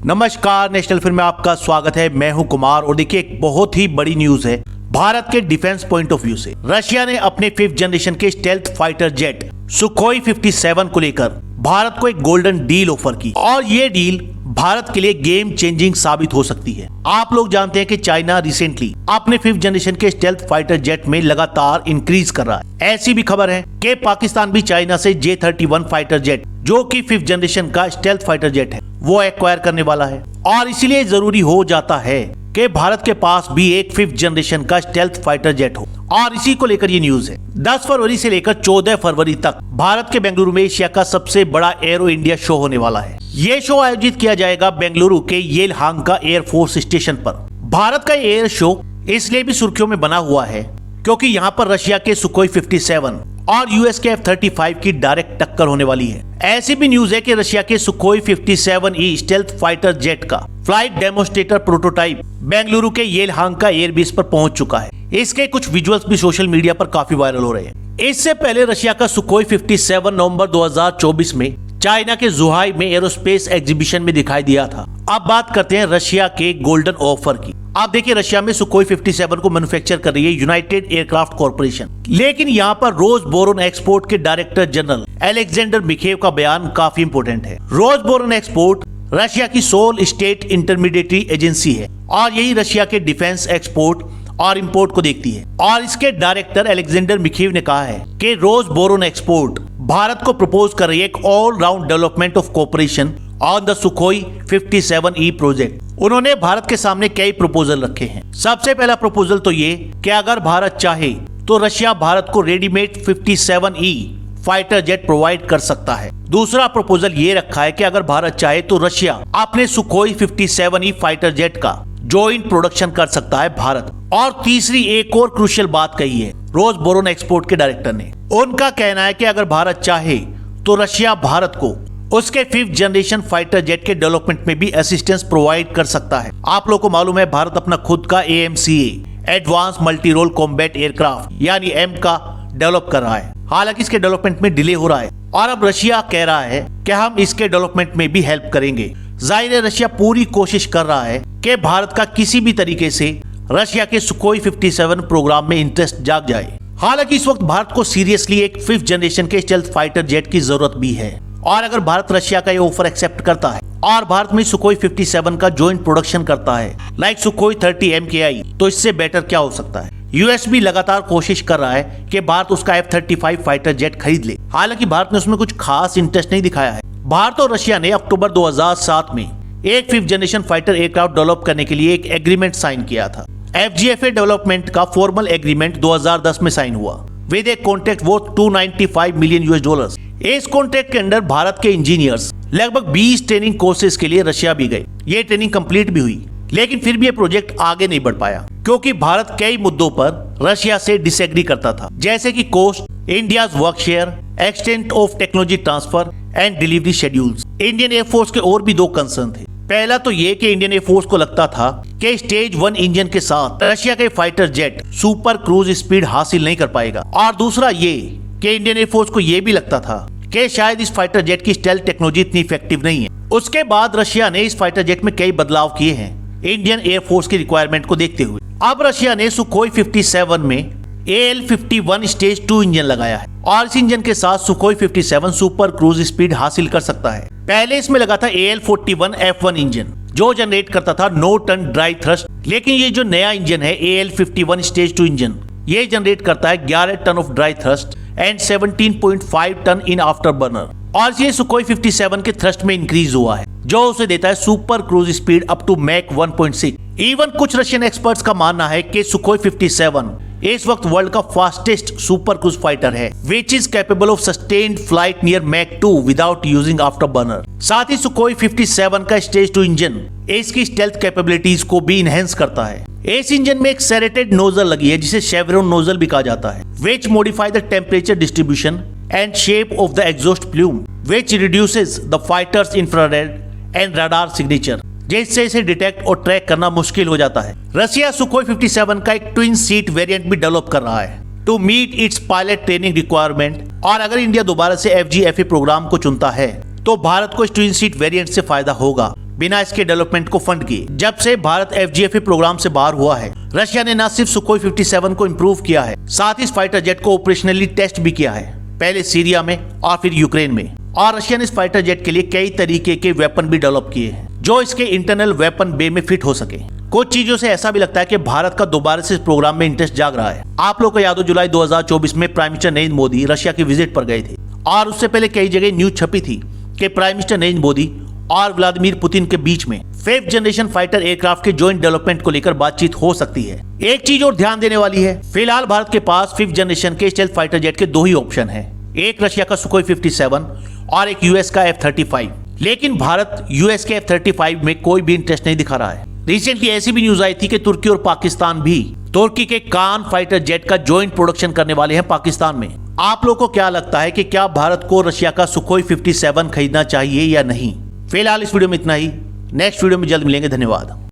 नमस्कार, national film में आपका स्वागत है। मैं हूं कुमार और देखिए एक बहुत ही बड़ी न्यूज है भारत के डिफेंस पॉइंट ऑफ व्यू से। रशिया ने अपने 5th जनरेशन के स्टेल्थ फाइटर जेट सुखोई 57 को लेकर भारत को एक गोल्डन डील ऑफर की और ये डील भारत के लिए गेम चेंजिंग साबित हो सकती है। आप लोग जानते हैं कि चाइना रिसेंटली अपने 5th जनरेशन के स्टेल्थ फाइटर जेट में लगातार इंक्रीज कर रहा है। ऐसी भी खबर है कि पाकिस्तान भी चाइना से J-31 फाइटर जेट जो कि 5th जनरेशन का स्टेल्थ फाइटर जेट है वो एक्वायर करने वाला है और इसीलिए जरूरी हो जाता है कि भारत के पास भी एक 5th जनरेशन का स्टेल्थ फाइटर जेट हो और इसी को लेकर ये न्यूज है। 10 फरवरी से लेकर 14 फरवरी तक भारत के बेंगलुरु में एशिया का सबसे बड़ा एरो इंडिया शो होने वाला है। ये शो आयोजित किया जाएगा बेंगलुरु के येलहांका एयरफोर्स स्टेशन पर। भारत का एयर शो इसलिए भी सुर्खियों में बना हुआ है क्योंकि यहाँ पर रशिया के सुखोई 57 और यूएस के F-35 की डायरेक्ट टक्कर होने वाली है। ऐसी भी न्यूज है कि रशिया के Sukhoi 57E stealth fighter jet का फ्लाइट डेमोन्स्ट्रेटर प्रोटोटाइप बेंगलुरु के येलहांका एयरबेस पर पहुंच चुका है। इसके कुछ विजुअल्स भी सोशल मीडिया पर काफी वायरल हो रहे हैं। इससे पहले रशिया का सुखोई 57 नवंबर 2024 में चाइना के जुहाई में एरोस्पेस एग्जीबिशन में दिखाई दिया था। अब बात करते हैं रशिया के गोल्डन ऑफर की। आप देखिए रशिया में सुखोई 57 को मैन्युफैक्चर कर रही है यूनाइटेड एयरक्राफ्ट कॉर्पोरेशन, लेकिन यहाँ पर रोसबोरोन एक्सपोर्ट के डायरेक्टर जनरल अलेक्जेंडर मिखेव का बयान काफी इंपोर्टेंट है। रोसबोरोन एक्सपोर्ट रशिया की सोल स्टेट इंटरमीडिएटरी एजेंसी है और यही रशिया के डिफेंस एक्सपोर्ट और इंपोर्ट को देखती है और इसके डायरेक्टर अलेक्जेंडर मिखेव ने कहा है कि रोसबोरोन एक्सपोर्ट भारत को प्रपोज कर रही है एक all round development of cooperation on the Sukhoi 57E project. उन्होंने भारत के सामने कई प्रपोजल रखे हैं। सबसे पहला प्रपोजल तो ये कि अगर भारत चाहे तो रशिया भारत को readymade 57E fighter jet provide कर सकता है। दूसरा प्रपोजल ये रखा है कि अगर भारत चाहे तो रशिया अपने सुखोई 57E फाइटर जेट का जॉइंट प्रोडक्शन कर सकता है भारत। और तीसरी एक और क्रूशियल बात कही है रोसबोरोन एक्सपोर्ट के डायरेक्टर ने। उनका कहना है कि अगर भारत चाहे तो रशिया भारत को उसके 5th जनरेशन फाइटर जेट के डेवलपमेंट में भी असिस्टेंस प्रोवाइड कर सकता है। आप लोगों को मालूम है भारत अपना खुद का AMCA advance multi role combat aircraft यानी M का डेवलप कर रहा है। हालांकि इसके डेवलपमेंट में डिले हो रहा है और अब रशिया कह रहा है कि हम इसके डेवलपमेंट में भी हेल्प करेंगे। जाहिर है रशिया पूरी कोशिश कर रहा है कि भारत का किसी भी तरीके से रशिया के सुखोई 57 प्रोग्राम में इंटरेस्ट जाग जाए। हालांकि इस वक्त भारत को सीरियसली एक 5th जनरेशन के स्टेल्थ फाइटर जेट की जरूरत भी है और अगर भारत रशिया का ये ऑफर एक्सेप्ट करता है और भारत में सुखोई 57 का जॉइंट प्रोडक्शन करता है लाइक सुखोई 30 MKI, तो इससे बेटर क्या हो सकता है। यूएस भी लगातार कोशिश कर रहा है कि भारत उसका F-35 फाइटर जेट खरीद ले। हालांकि भारत ने उसमें कुछ खास इंटरेस्ट नहीं दिखाया है। भारत और रशिया ने अक्टूबर 2007 में एक 5th generation fighter aircraft develop करने के लिए एक एग्रीमेंट साइन किया था। FGFA डेवलपमेंट का फॉर्मल एग्रीमेंट 2010 में साइन हुआ विद ए कॉन्ट्रैक्ट वो $295 मिलियन। इस कॉन्ट्रैक्ट के अंडर भारत के इंजीनियर्स लगभग 20 ट्रेनिंग कोर्सेज के लिए रशिया भी गए। ये ट्रेनिंग कंप्लीट भी हुई, लेकिन फिर भी ये प्रोजेक्ट आगे नहीं बढ़ पाया क्योंकि भारत कई मुद्दों पर रशिया से डिसएग्री करता था, जैसे कि cost, India's work share, extent of technology transfer and delivery schedules. Indian air force के और भी 2 कंसर्न थे। पहला तो ये कि इंडियन एयरफोर्स को लगता था कि स्टेज 1 इंजन के साथ रशिया के fighter jet super cruise speed हासिल नहीं कर पाएगा और दूसरा ये कि इंडियन एयरफोर्स को ये भी लगता था कि शायद इस फाइटर जेट की स्टेल्थ टेक्नोलॉजी इतनी इफेक्टिव नहीं है। उसके बाद रशिया ने इस फाइटर जेट में कई बदलाव किए हैं इंडियन एयरफोर्स की रिक्वायरमेंट को देखते हुए। अब रशिया ने सुखोई 57 में AL-51 स्टेज 2 इंजन लगाया है और इस इंजन के साथ सुखोई 57 सुपर क्रूज स्पीड हासिल कर सकता है। पहले इसमें लगा था AL-41 F1 इंजन जो जनरेट करता था 9 टन ड्राई थ्रस्ट, लेकिन ये जो नया इंजन है AL-51 स्टेज 2 इंजन ये जनरेट करता है 11 ton of dry thrust and 17.5 ton in after burner और ये सुखोई 57 के थ्रस्ट में इंक्रीज हुआ है जो उसे देता है super cruise speed up to Mach 1.6। Even कुछ रशियन एक्सपर्ट्स का मानना है कि सुखोई 57 इस वक्त वर्ल्ड का फास्टेस्ट सुपर क्रूज फाइटर है which is capable of sustained flight near Mach 2 without using after burner. साथ ही सुखोई 57 का स्टेज 2 इंजन इसकी स्टेल्थ कैपेबिलिटीज को भी इनहेंस करता है। इस इंजन में एक सेरेटेड नोजल लगी है जिसे शेवरॉन नोजल भी कहा जाता है which modify the temperature distribution and shape of the exhaust plume which reduces the fighter's infrared and radar signature, जिससे इसे डिटेक्ट और ट्रैक करना मुश्किल हो जाता है। रशिया सुखोई 57 का एक ट्विन सीट वेरिएंट भी डेवलप कर रहा है to meet its pilot training requirement और अगर इंडिया दोबारा से FGFA प्रोग्राम को चुनता है तो भारत को इस ट्विन सीट वेरिएंट से फायदा होगा बिना इसके डेवलपमेंट को फंड किए। जब से भारत FGFA प्रोग्राम से बाहर हुआ है, रशिया ने न सिर्फ सुखोई 57 को इम्प्रूव किया है, साथ ही इस फाइटर जेट को ऑपरेशनली टेस्ट भी किया है, पहले सीरिया में और फिर यूक्रेन में। और रशिया ने इस फाइटर जेट के लिए कई तरीके के वेपन भी डेवलप किए हैं जो इसके इंटरनल वेपन बे में फिट हो सके। कुछ चीजों से ऐसा भी लगता है कि भारत का दोबारा से इस प्रोग्राम में इंटरेस्ट जाग रहा है। आप लोग को याद हो, जुलाई 2024 में prime minister Narendra Modi Russia की विजिट पर गए थे और उससे पहले कई जगह न्यूज छपी थी कि प्राइम मिनिस्टर नरेंद्र मोदी और व्लादिमीर पुतिन के बीच में 5th जनरेशन फाइटर एयरक्राफ्ट के जॉइंट डेवलपमेंट को लेकर बातचीत हो सकती है। एक चीज और ध्यान देने वाली है, फिलहाल भारत के पास 5th जनरेशन के स्टेल्थ फाइटर जेट के 2 ही ऑप्शन हैं, एक रशिया का सुखोई 57 और एक यूएस का F-35। लेकिन भारत यूएस के F-35 में कोई भी इंटरेस्ट नहीं दिखा रहा है। रिसेंटली ऐसी भी न्यूज आई थी कि तुर्की और पाकिस्तान भी तुर्की के कान फाइटर जेट का जॉइंट प्रोडक्शन करने वाले हैं पाकिस्तान में। आप लोगों को क्या लगता है कि क्या भारत को रशिया का सुखोई 57 खरीदना चाहिए या नहीं? फिलहाल इस वीडियो में इतना ही। नेक्स्ट वीडियो में जल्द मिलेंगे। धन्यवाद।